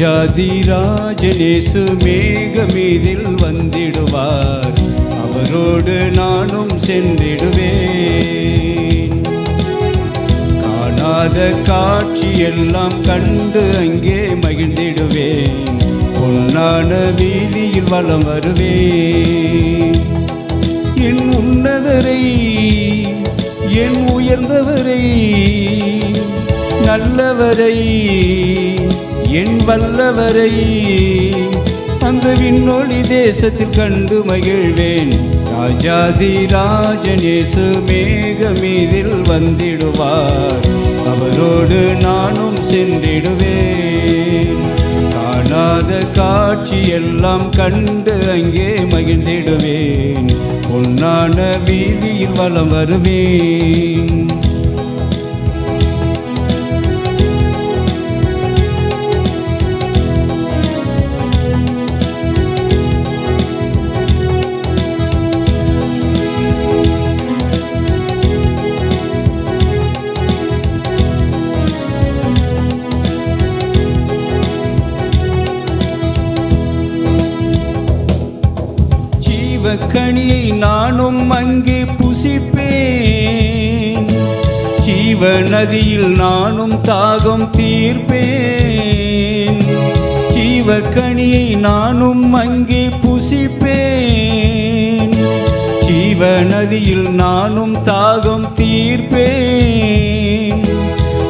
ராஜாதிராஜனேசு மேகமீதில் வந்திடுவார். அவரோடு நானும் சென்றிடுவேன். காணாத காட்சியெல்லாம் கண்டு அங்கே மகிழ்ந்திடுவேன். பொன்னான வீதியில் வலம் வருவேன். என் உன்னதரை, என் உயர்ந்தவரை, நல்லவரை, என் வல்லவரை அந்த விண்ணொளி தேசத்தில் கண்டு மகிழ்வேன். ராஜாதிராஜனேசு மேகமீதில் வந்திடுவார். அவரோடு நானும் சென்றிடுவேன். காணாத காட்சியெல்லாம் கண்டு அங்கே மகிழ்ந்திடுவேன். பொன்னான வீதியில் வலம் வருவேன். கனியை நானும் அங்கே புசிப்பேன். ஜீவ நதியில் நானும் தாகம் தீர்ப்பேன். ஜீவ கனியை நானும் அங்கே புசிப்பேன். ஜீவ நதியில் நானும் தாகம் தீர்ப்பேன்.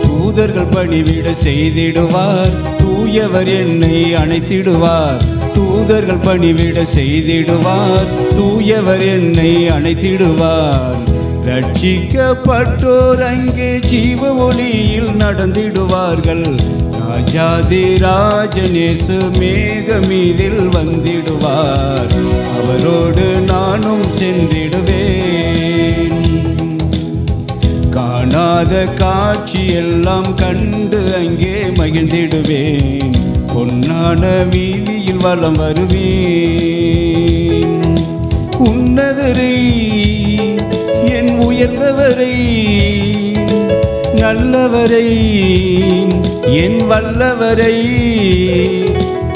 தூதர்கள் பணிவிட செய்திடுவார். தூயவர் என்னை அணைத்திடுவார். தூதர்கள் பணிவிட செய்திடுவார். தூயவர் என்னை அணைத்திடுவார். ரட்சிக்கப்பட்டோர் அங்கே ஜீவ ஒளியில் நடந்திடுவார்கள். ராஜாதிராஜனேசு மேகமீதில் வந்திடுவார். அவரோடு நானும் சென்றிடுவேன். காணாத காட்சியெல்லாம் கண்டு அங்கே மகிழ்ந்திடுவேன். பொன்னான வீதியில் வலம் வருவேன். உன்னதரை, என் உயர்ந்தவரை, நல்லவரை, என் வல்லவரை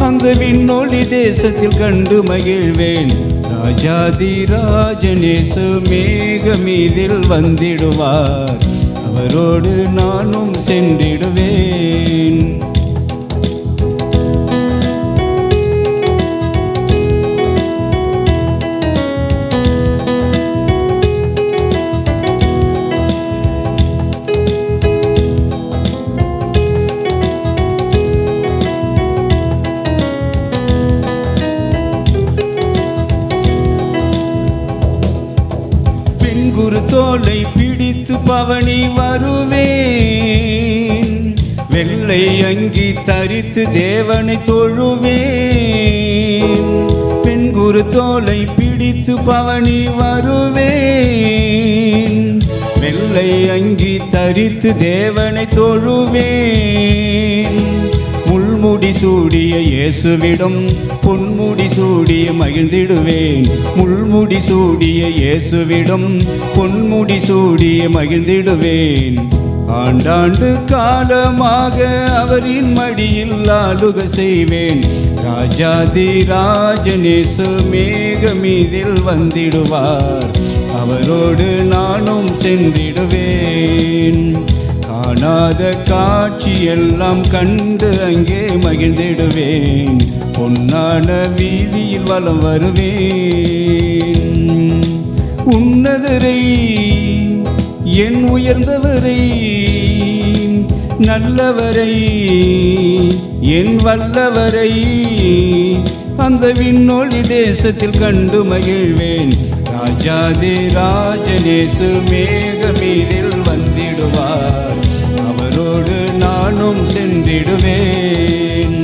அந்த விண்ணொளி தேசத்தில் கண்டு மகிழ்வேன். ராஜாதிராஜனேசு மேகமீதில் வந்திடுவார். அவரோடு நானும் சென்றிடுவேன். குரு தோலை பிடித்து பவனி வருவேன். வெள்ளை அங்கி தரித்து தேவனை தொழுவேன். பெண் குரு தோலை பிடித்து பவனி வருவேன். வெள்ளை அங்கி தரித்து தேவனை தொழுவேன். முள்முடி சூடிய இயேசுவிடம் பொன்முடி சூடிய மகிழ்ந்திடுவேன். முள்முடி சூடிய இயேசுவிடம் பொன்முடி சூடிய மகிழ்ந்திடுவேன். ஆண்டாண்டு காலமாக அவரின் மடியில் ஆளுக செய்வேன். ராஜாதிராஜனேசு மேகமீதில் வந்திடுவார். அவரோடு நானும் சென்றிடுவேன். காணாத காட்சியெல்லாம் கண்டு அங்கே மகிழ்ந்திடுவேன். பொன்னான வீதியில் வலம் வருவேன். உன்னதரை, என் உயர்ந்தவரை, நல்லவரை, என் வல்லவரை அந்த விண்ணொளி தேசத்தில் கண்டு மகிழ்வேன். ராஜாதிராஜனேசு மேகமீதில் வந்திடுவார். அவரோடு நானும் சென்றிடுவேன்.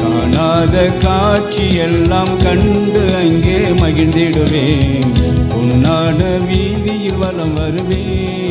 காணாத காட்சியெல்லாம் கண்டு அங்கே மகிழ்ந்திடுவேன். பொன்னான வீதியில் வலம் வருவேன்.